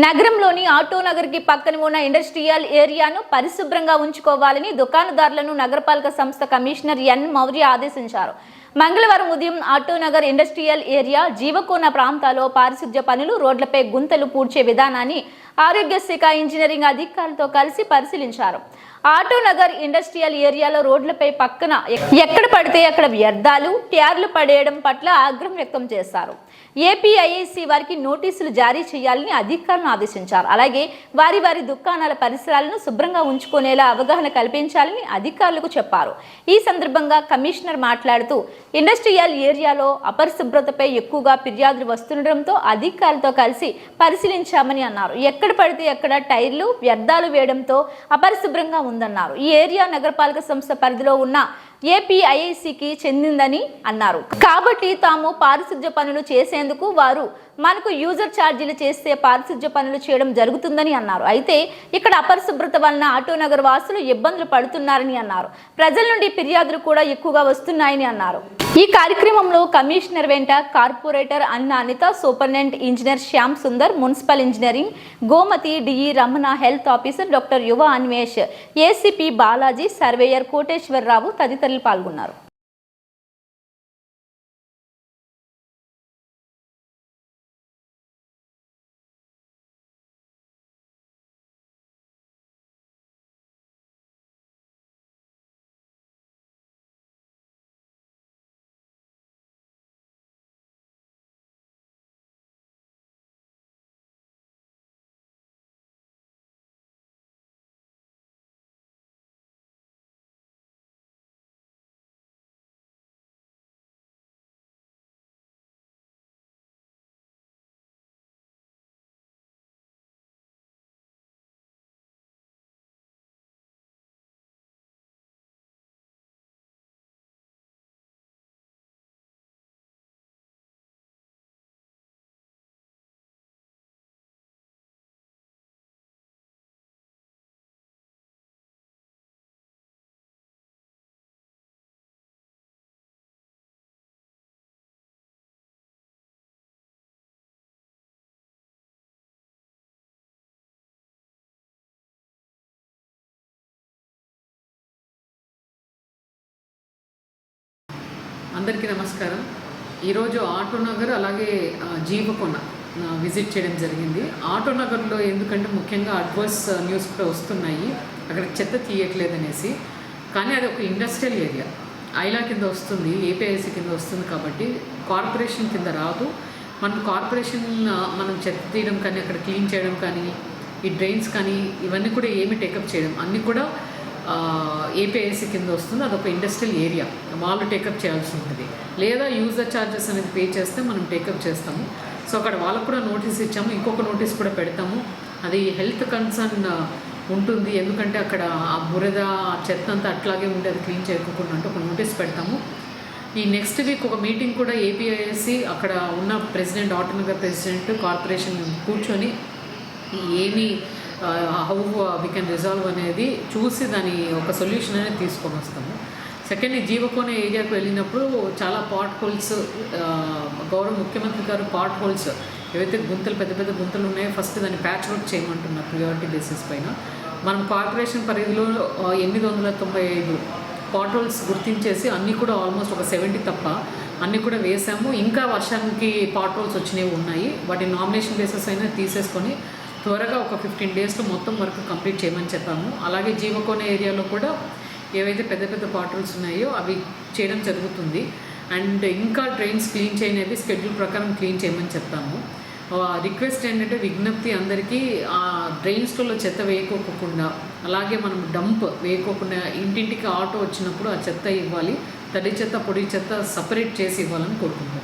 నగరంలోని ఆటోనగర్కి పక్కన ఉన్న ఇండస్ట్రియల్ ఏరియాను పరిశుభ్రంగా ఉంచుకోవాలని దుకాణదారులను నగరపాలక సంస్థ కమిషనర్ ఎన్ మౌర్య ఆదేశించారు. మంగళవారం ఉదయం ఆటోనగర్ ఇండస్ట్రియల్ ఏరియా జీవకోన ప్రాంతాల్లో పారిశుధ్య పనులు, రోడ్లపై గుంతలు పూడ్చే విధానాన్ని ఆరోగ్య శాఖ ఇంజనీరింగ్ అధికారులతో కలిసి పరిశీలించారు. ఆటోనగర్ ఇండస్ట్రియల్ ఏరియాలో రోడ్లపై పక్కన ఎక్కడ పడితే అక్కడ వ్యర్థాలు, ట్యార్లు పడేయడం పట్ల ఆగ్రహం వ్యక్తం చేశారు. ఏపీఐఐసి వారికి నోటీసులు జారీ చేయాలని అధికారులను ఆదేశించారు. అలాగే వారి దుకాణాల పరిసరాలను శుభ్రంగా ఉంచుకునేలా అవగాహన కల్పించాలని అధికారులకు చెప్పారు. ఈ సందర్భంగా కమిషనర్ మాట్లాడుతూ ఇండస్ట్రియల్ ఏరియాలో అపరిశుభ్రతపై ఎక్కువగా ఫిర్యాదులు వస్తుండటంతో అధికారులతో కలిసి పరిశీలించామని అన్నారు. ఎక్కడ పడితే అక్కడ టైర్లు, వ్యర్థాలు వేయడంతో అపరిశుభ్రంగా ఉందన్నారు. ఈ ఏరియా నగరపాలక సంస్థ పరిధిలో ఉన్న ఏపీఐఐసికి చెందిందని అన్నారు. కాబట్టి తాము పారిశుధ్య పనులు చేసేందుకు వారు మనకు యూజర్ ఛార్జీలు చేస్తే పారిశుధ్య పనులు చేయడం జరుగుతుందని అన్నారు. అయితే ఇక్కడ అపరిశుభ్రత వలన ఆటోనగర్ వాసులు ఇబ్బందులు పడుతున్నారని అన్నారు. ప్రజల నుండి ఫిర్యాదులు కూడా ఎక్కువగా వస్తున్నాయని అన్నారు. ఈ కార్యక్రమంలో కమిషనర్ వెంట కార్పొరేటర్ అన్న Anitha, superintendent engineer Shyam Sundar, municipal engineering Gomathi DE Ramana, health officer doctor Yuva Anvesh, ACP Balaji, surveyor Koteswararao తదితరులు పాల్గొన్నారు. అందరికీ నమస్కారం. ఈరోజు ఆటోనగర్ అలాగే జీవకోన విజిట్ చేయడం జరిగింది. ఆటోనగర్లో ఎందుకంటే ముఖ్యంగా అడ్వర్స్ న్యూస్ కూడా వస్తున్నాయి, అక్కడ చెత్త తీయట్లేదనేసి. కానీ అది ఒక ఇండస్ట్రియల్ ఏరియా, ఐలా కింద వస్తుంది, ఏపీఐసి కింద వస్తుంది. కాబట్టి కార్పొరేషన్ కింద రాదు. మనం చెత్త తీయడం కానీ, అక్కడ క్లీన్ చేయడం కానీ, ఈ డ్రైన్స్ కానీ ఇవన్నీ కూడా ఏమి టేకప్ చేయడం అన్నీ కూడా ఏపీఐసి కింద వస్తుంది. అదొక ఇండస్ట్రియల్ ఏరియా, వాళ్ళు టేకప్ చేయాల్సి ఉంటుంది. లేదా యూజర్ ఛార్జెస్ అనేది పే చేస్తే మనం టేకప్ చేస్తాము. సో అక్కడ వాళ్ళకు కూడా నోటీస్ ఇచ్చాము, ఇంకొక నోటీస్ కూడా పెడతాము. అది హెల్త్ కన్సర్న్ ఉంటుంది, ఎందుకంటే అక్కడ ఆ బురద, చెత్త అంతా అట్లాగే ఉండి అది క్లీన్ చేయకుండా అంటే ఒక నోటీస్ పెడతాము. ఈ నెక్స్ట్ వీక్ ఒక మీటింగ్ కూడా ఏపీఐసి అక్కడ ఉన్న ప్రెసిడెంట్, ఆటోనగర్ ప్రెసిడెంట్, కార్పొరేషన్ కూర్చొని ఏమి హౌ వీ కెన్ రిజాల్వ్ అనేది చూసి దాని ఒక సొల్యూషన్ అనేది తీసుకొని వస్తాము. సెకండ్, జీవకోన ఏరియాకు వెళ్ళినప్పుడు చాలా పాట్ హోల్స్, గౌరవ ముఖ్యమంత్రి గారు పాట్ హోల్స్ ఏవైతే గుంతలు, పెద్ద పెద్ద గుంతలు ఉన్నాయో ఫస్ట్ దాన్ని ప్యాచ్ వర్క్ చేయమంటున్నారు ప్రియారిటీ బేసిస్ పైన. మనం కార్పొరేషన్ పరిధిలో 895 పాట్ హోల్స్ గుర్తించేసి అన్నీ కూడా ఆల్మోస్ట్ ఒక 70 తప్ప అన్నీ కూడా వేసాము. ఇంకా వర్షానికి పాట్ హోల్స్ వచ్చినవి ఉన్నాయి, వాటి నామినేషన్ బేసిస్ అయినా తీసేసుకొని త్వరగా ఒక 15 డేస్లో మొత్తం వర్క్ కంప్లీట్ చేయమని చెప్పాము. అలాగే జీవకోన ఏరియాలో కూడా ఏవైతే పెద్ద పెద్ద పార్టల్స్ ఉన్నాయో అవి చేయడం జరుగుతుంది. అండ్ ఇంకా డ్రైన్స్ క్లీన్ చేయనేది స్కెడ్యూల్ ప్రకారం క్లీన్ చేయమని చెప్తాము. రిక్వెస్ట్ ఏంటంటే, విజ్ఞప్తి అందరికీ, ఆ డ్రైన్స్లో చెత్త వేయకోకుండా, అలాగే మనం డంప్ వేయకోకుండా ఇంటింటికి ఆటో వచ్చినప్పుడు ఆ చెత్త ఇవ్వాలి. తడి చెత్త, పొడి చెత్త సపరేట్ చేసి ఇవ్వాలని కోరుకుంటాం.